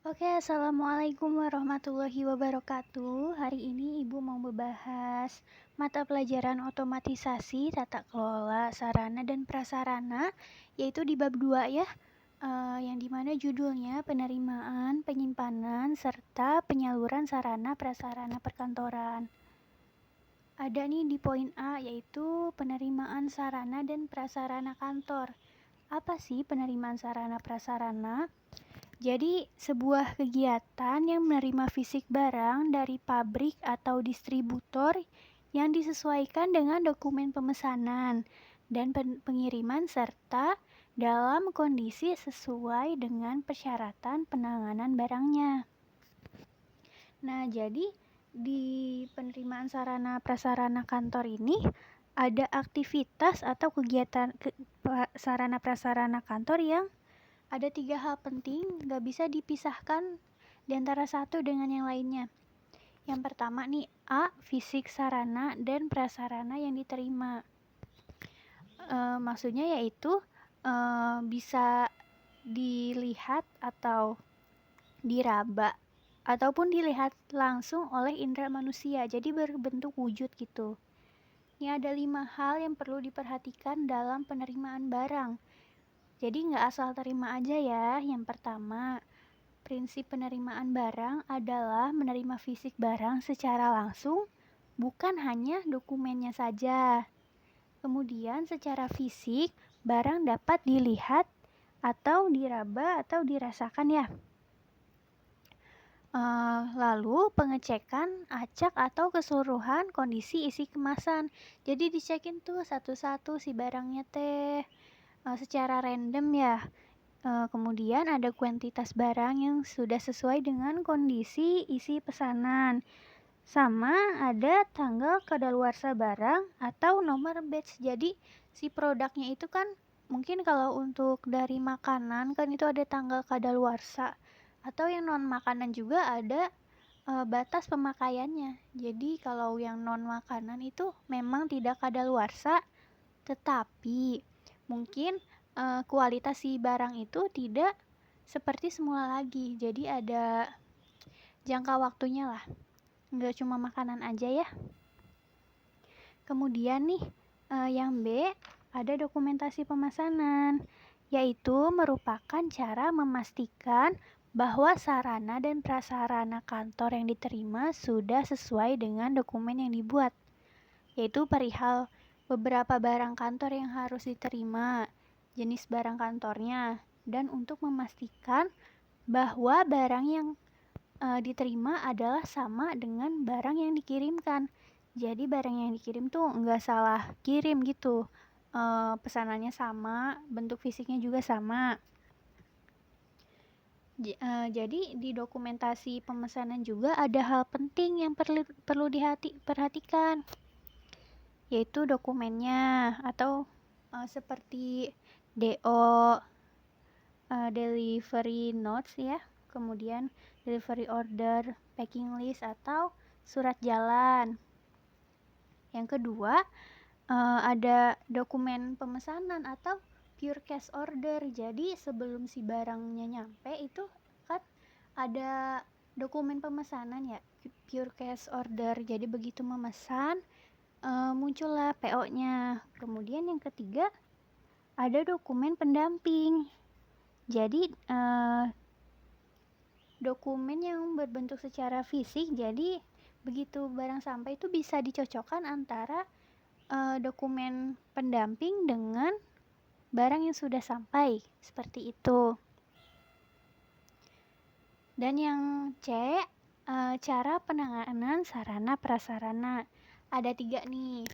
Oke, Assalamualaikum warahmatullahi wabarakatuh. Hari ini Ibu mau membahas mata pelajaran otomatisasi tata kelola sarana dan prasarana, yaitu di bab 2 ya, yang dimana judulnya penerimaan, penyimpanan, serta penyaluran sarana prasarana perkantoran. Ada nih di poin A, yaitu penerimaan sarana dan prasarana kantor. Apa sih penerimaan sarana prasarana? Jadi, sebuah kegiatan yang menerima fisik barang dari pabrik atau distributor yang disesuaikan dengan dokumen pemesanan dan pengiriman serta dalam kondisi sesuai dengan persyaratan penanganan barangnya. Nah, jadi di penerimaan sarana prasarana kantor ini ada aktivitas atau kegiatan sarana prasarana kantor yang ada 3 hal penting, gak bisa dipisahkan di antara satu dengan yang lainnya. Yang pertama nih, A. Fisik sarana dan prasarana yang diterima. Maksudnya yaitu bisa dilihat atau diraba ataupun dilihat langsung oleh indera manusia, jadi berbentuk wujud gitu. Ini ada 5 hal yang perlu diperhatikan dalam penerimaan barang. Jadi nggak asal terima aja ya. Yang pertama, prinsip penerimaan barang adalah menerima fisik barang secara langsung, bukan hanya dokumennya saja. Kemudian secara fisik, barang dapat dilihat atau diraba atau dirasakan ya. Lalu pengecekan acak atau keseluruhan kondisi isi kemasan. Jadi dicekin tuh satu-satu si barangnya teh secara random ya. Kemudian ada kuantitas barang yang sudah sesuai dengan kondisi isi pesanan. Sama ada tanggal kadaluarsa barang atau nomor batch. Jadi si produknya itu kan mungkin kalau untuk dari makanan kan itu ada tanggal kadaluarsa. Atau yang non makanan juga ada batas pemakaiannya. Jadi kalau yang non makanan itu memang tidak kadaluarsa, tetapi mungkin kualitas si barang itu tidak seperti semula lagi. Jadi ada jangka waktunya lah, nggak cuma makanan aja ya. Kemudian nih yang B, ada dokumentasi pemesanan, yaitu merupakan cara memastikan bahwa sarana dan prasarana kantor yang diterima sudah sesuai dengan dokumen yang dibuat, yaitu perihal beberapa barang kantor yang harus diterima, jenis barang kantornya, dan untuk memastikan bahwa barang yang diterima adalah sama dengan barang yang dikirimkan. Jadi barang yang dikirim tuh nggak salah kirim gitu, pesanannya sama, bentuk fisiknya juga sama. Jadi di dokumentasi pemesanan juga ada hal penting yang perlu diperhatikan, yaitu dokumennya atau seperti DO, delivery notes ya, kemudian delivery order, packing list atau surat jalan. Yang kedua, ada dokumen pemesanan atau pure cash order. Jadi sebelum si barangnya nyampe itu kan ada dokumen pemesanan ya, pure cash order. Jadi begitu memesan muncullah PO-nya. Kemudian yang ketiga ada dokumen pendamping. Jadi dokumen yang berbentuk secara fisik, jadi begitu barang sampai itu bisa dicocokkan antara dokumen pendamping dengan barang yang sudah sampai, seperti itu. Dan yang C, cara penanganan sarana prasarana. Ada 3 nih.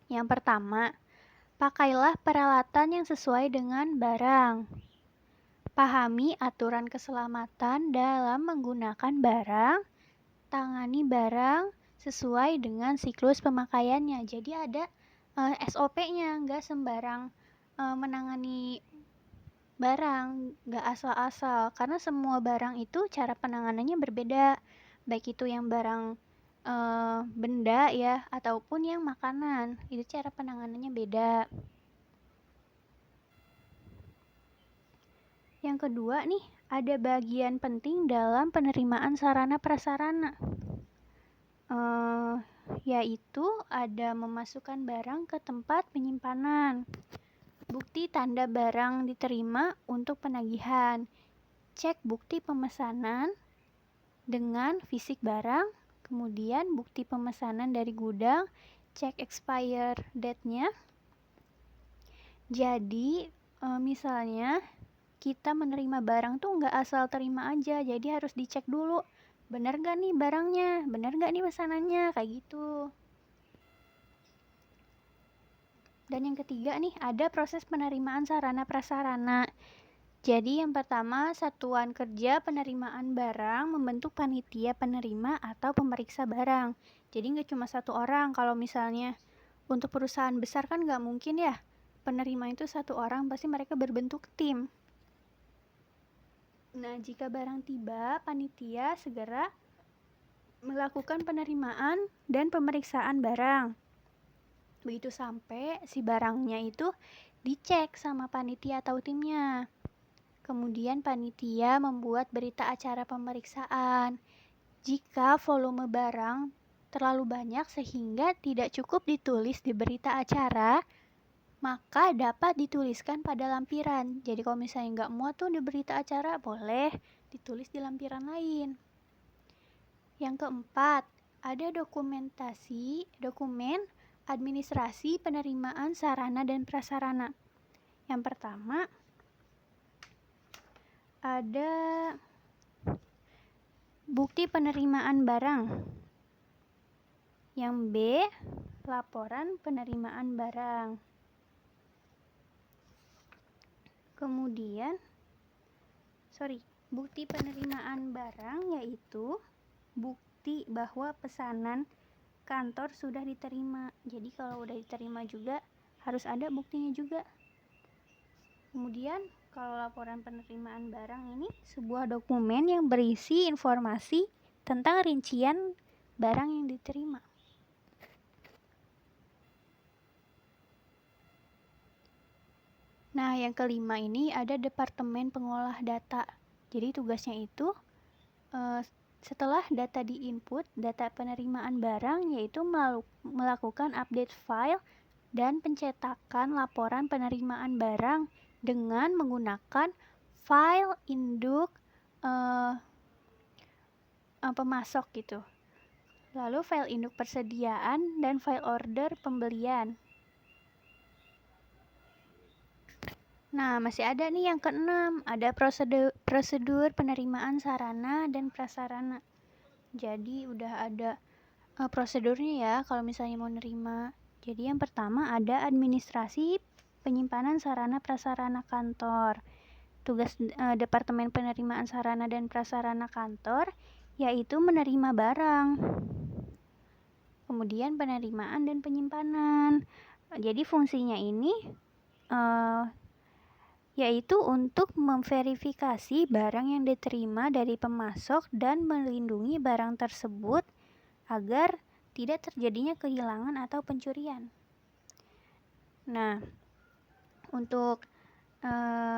Yang pertama, pakailah peralatan yang sesuai dengan barang. Pahami aturan keselamatan dalam menggunakan barang. Tangani barang sesuai dengan siklus pemakaiannya. Jadi ada SOP-nya, nggak sembarang menangani barang, nggak asal-asal. Karena semua barang itu cara penanganannya berbeda. Baik itu yang barang benda ya, ataupun yang makanan. Itu cara penanganannya beda. Yang kedua nih, ada bagian penting dalam penerimaan sarana prasarana, yaitu ada memasukkan barang ke tempat penyimpanan, bukti tanda barang diterima untuk penagihan, cek bukti pemesanan dengan fisik barang, kemudian bukti pemesanan dari gudang, cek expire date-nya. Jadi misalnya kita menerima barang tuh nggak asal terima aja, jadi harus dicek dulu, bener nggak nih barangnya, bener nggak nih pesanannya, kayak gitu. Dan yang ketiga nih, ada proses penerimaan sarana prasarana. Jadi yang pertama, satuan kerja penerimaan barang membentuk panitia penerima atau pemeriksa barang. Jadi nggak cuma satu orang, kalau misalnya untuk perusahaan besar kan nggak mungkin ya, penerima itu satu orang, pasti mereka berbentuk tim. Nah, jika barang tiba, panitia segera melakukan penerimaan dan pemeriksaan barang. Begitu sampai si barangnya itu dicek sama panitia atau timnya. Kemudian panitia membuat berita acara pemeriksaan. Jika volume barang terlalu banyak sehingga tidak cukup ditulis di berita acara, maka dapat dituliskan pada lampiran. Jadi kalau misalnya nggak muat tuh di berita acara, boleh ditulis di lampiran lain. Yang keempat, ada dokumen administrasi penerimaan sarana dan prasarana. Yang pertama, ada bukti penerimaan barang. Yang B, laporan penerimaan barang. Kemudian, bukti penerimaan barang yaitu bukti bahwa pesanan kantor sudah diterima. Jadi kalau udah diterima juga harus ada buktinya juga. Kemudian kalau laporan penerimaan barang ini sebuah dokumen yang berisi informasi tentang rincian barang yang diterima. Nah, yang kelima ini ada Departemen Pengolah Data. Jadi tugasnya itu setelah data diinput, data penerimaan barang yaitu melakukan update file dan pencetakan laporan penerimaan barang dengan menggunakan file induk pemasok gitu. Lalu file induk persediaan dan file order pembelian. Nah, masih ada nih yang keenam, ada prosedur penerimaan sarana dan prasarana. Jadi udah ada prosedurnya ya kalau misalnya mau nerima. Jadi yang pertama ada administrasi penyimpanan sarana prasarana kantor. Tugas Departemen Penerimaan Sarana dan Prasarana Kantor yaitu menerima barang. Kemudian penerimaan dan penyimpanan. Jadi fungsinya ini yaitu untuk memverifikasi barang yang diterima dari pemasok dan melindungi barang tersebut agar tidak terjadinya kehilangan atau pencurian. Nah, untuk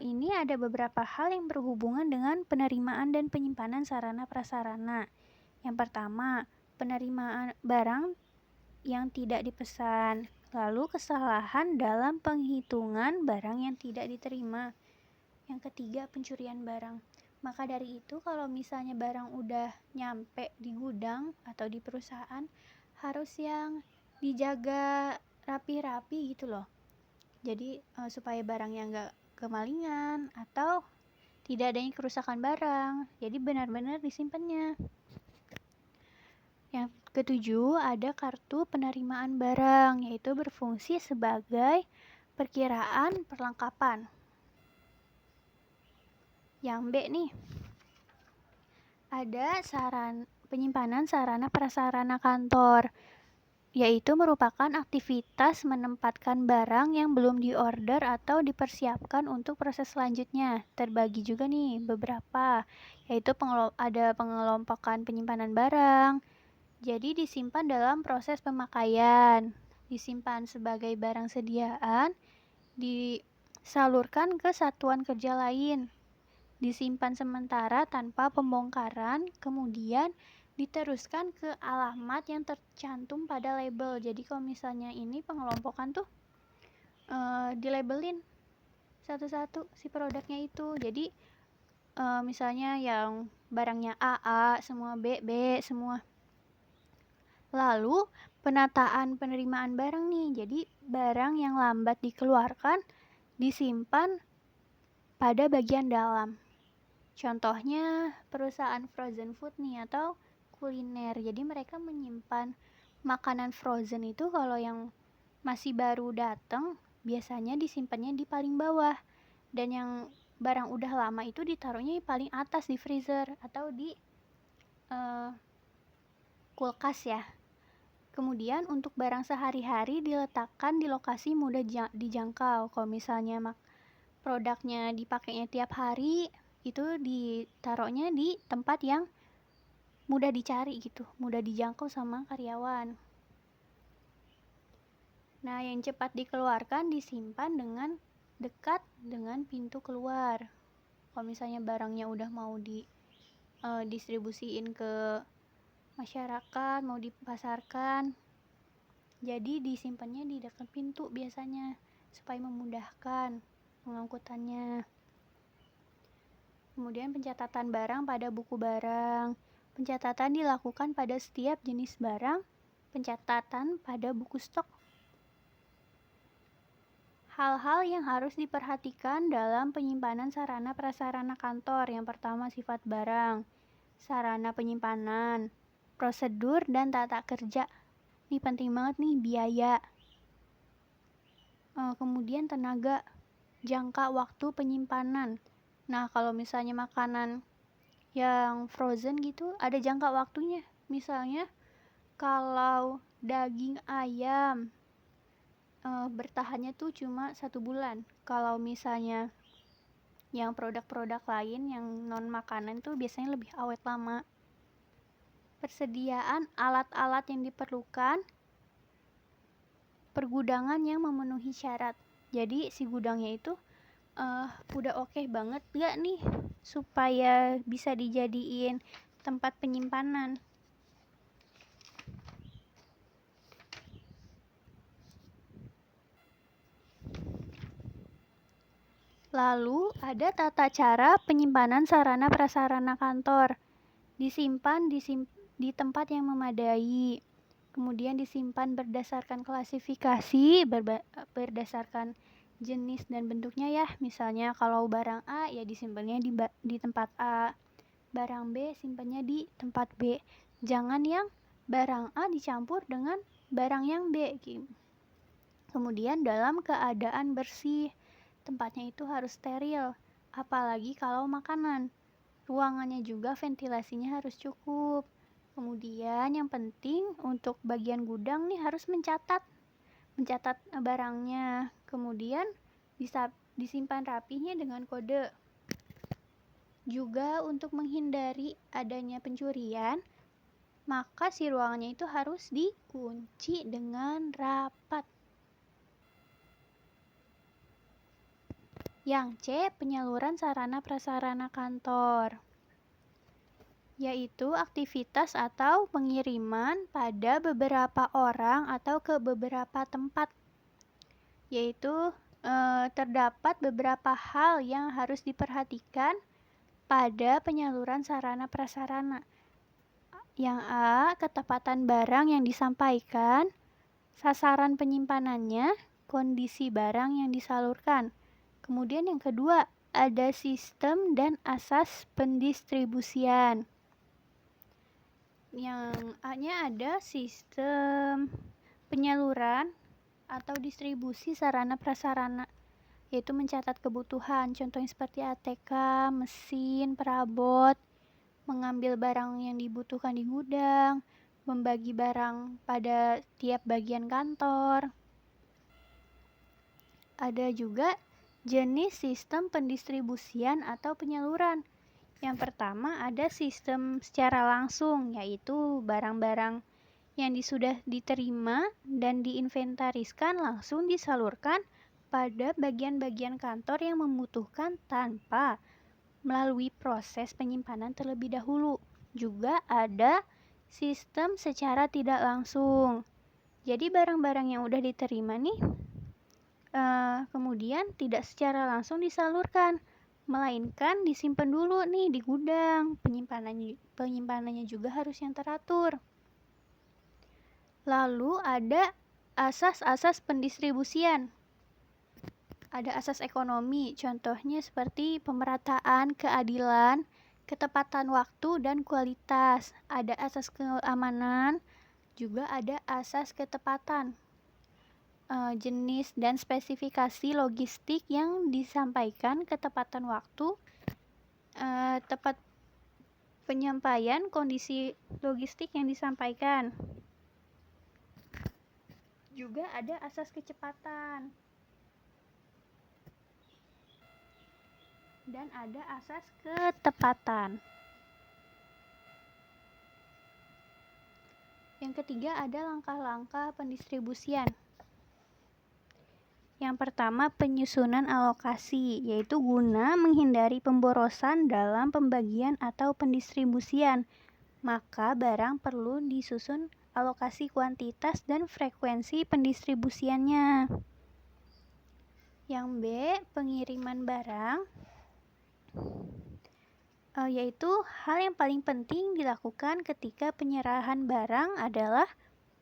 ini ada beberapa hal yang berhubungan dengan penerimaan dan penyimpanan sarana prasarana. Yang pertama, penerimaan barang yang tidak dipesan. Lalu kesalahan dalam penghitungan barang yang tidak diterima. Yang ketiga, pencurian barang. Maka dari itu kalau misalnya barang udah nyampe di gudang atau di perusahaan, harus yang dijaga rapi-rapi gitu loh. Jadi supaya barangnya nggak kemalingan atau tidak adanya kerusakan barang. Jadi benar-benar disimpannya. Yang ketujuh, ada kartu penerimaan barang, yaitu berfungsi sebagai perkiraan perlengkapan. Yang B nih, ada penyimpanan sarana prasarana kantor, yaitu merupakan aktivitas menempatkan barang yang belum diorder atau dipersiapkan untuk proses selanjutnya. Terbagi juga nih beberapa, yaitu ada pengelompokan penyimpanan barang. Jadi disimpan dalam proses pemakaian, disimpan sebagai barang sediaan, disalurkan ke satuan kerja lain, disimpan sementara tanpa pembongkaran, kemudian diteruskan ke alamat yang tercantum pada label. Jadi kalau misalnya ini pengelompokan tuh dilabelin satu-satu si produknya itu. Jadi misalnya yang barangnya A semua, B semua. Lalu penataan penerimaan barang nih. Jadi barang yang lambat dikeluarkan disimpan pada bagian dalam. Contohnya perusahaan frozen food nih atau kuliner. Jadi mereka menyimpan makanan frozen itu kalau yang masih baru datang biasanya disimpannya di paling bawah, dan yang barang udah lama itu ditaruhnya di paling atas di freezer atau di kulkas ya. Kemudian untuk barang sehari-hari diletakkan di lokasi mudah dijangkau. Kalau misalnya produknya dipakainya tiap hari, itu ditaruhnya di tempat yang mudah dicari gitu, mudah dijangkau sama karyawan. Nah, yang cepat dikeluarkan disimpan dengan dekat dengan pintu keluar. Kalau misalnya barangnya udah mau distribusiin ke masyarakat, mau dipasarkan, jadi disimpannya di dekat pintu biasanya supaya memudahkan pengangkutannya. Kemudian pencatatan barang pada buku barang. Pencatatan dilakukan pada setiap jenis barang. Pencatatan pada buku stok. Hal-hal yang harus diperhatikan dalam penyimpanan sarana prasarana kantor. Yang pertama, sifat barang, sarana penyimpanan, prosedur dan tata kerja. Ini penting banget nih, biaya. Kemudian tenaga, jangka waktu penyimpanan. Nah, kalau misalnya makanan yang frozen gitu ada jangka waktunya. Misalnya kalau daging ayam bertahannya tuh cuma 1 bulan. Kalau misalnya yang produk-produk lain yang non makanan tuh biasanya lebih awet lama. Persediaan alat-alat yang diperlukan, pergudangan yang memenuhi syarat. Jadi si gudangnya itu udah oke banget gak nih supaya bisa dijadiin tempat penyimpanan. Lalu ada tata cara penyimpanan sarana prasarana kantor. Disimpan di tempat yang memadai. Kemudian disimpan berdasarkan klasifikasi, berdasarkan jenis dan bentuknya ya. Misalnya kalau barang A ya disimpannya di tempat A. Barang B simpannya di tempat B. Jangan yang barang A dicampur dengan barang yang B. Kemudian dalam keadaan bersih. Tempatnya itu harus steril, apalagi kalau makanan. Ruangannya juga ventilasinya harus cukup. Kemudian yang penting untuk bagian gudang nih harus mencatat barangnya. Kemudian bisa disimpan rapihnya dengan kode. Juga untuk menghindari adanya pencurian, maka si ruangannya itu harus dikunci dengan rapat. Yang C, penyaluran sarana prasarana kantor, yaitu aktivitas atau pengiriman pada beberapa orang atau ke beberapa tempat. Yaitu terdapat beberapa hal yang harus diperhatikan pada penyaluran sarana prasarana. Yang A, ketepatan barang yang disampaikan, sasaran penyimpanannya, kondisi barang yang disalurkan. Kemudian yang kedua, ada sistem dan asas pendistribusian. Yang A-nya ada sistem penyaluran atau distribusi sarana prasarana, yaitu mencatat kebutuhan, contohnya seperti ATK, mesin, perabot, mengambil barang yang dibutuhkan di gudang, membagi barang pada tiap bagian kantor. Ada juga jenis sistem pendistribusian atau penyaluran. Yang pertama ada sistem secara langsung, yaitu barang-barang yang sudah diterima dan diinventariskan langsung disalurkan pada bagian-bagian kantor yang membutuhkan tanpa melalui proses penyimpanan terlebih dahulu. Juga ada sistem secara tidak langsung. Jadi barang-barang yang udah diterima nih kemudian tidak secara langsung disalurkan, melainkan disimpan dulu nih di gudang. Penyimpanannya juga harus yang teratur. Lalu ada asas-asas pendistribusian. Ada asas ekonomi, contohnya seperti pemerataan, keadilan, ketepatan waktu, dan kualitas. Ada asas keamanan, juga ada asas ketepatan. Jenis dan spesifikasi logistik yang disampaikan, ketepatan waktu, tepat penyampaian kondisi logistik yang disampaikan. Juga ada asas kecepatan. Dan ada asas ketepatan. Yang ketiga ada langkah-langkah pendistribusian. Yang pertama, penyusunan alokasi, yaitu guna menghindari pemborosan dalam pembagian atau pendistribusian. Maka barang perlu disusun alokasi kuantitas dan frekuensi pendistribusiannya. Yang B, pengiriman barang, yaitu hal yang paling penting dilakukan ketika penyerahan barang adalah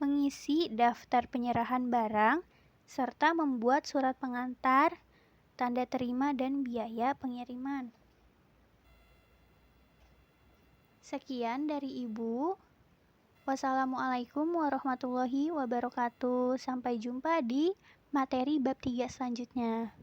mengisi daftar penyerahan barang serta membuat surat pengantar, tanda terima, dan biaya pengiriman. Sekian dari Ibu. Wassalamualaikum warahmatullahi wabarakatuh. Sampai jumpa di materi bab 3 selanjutnya.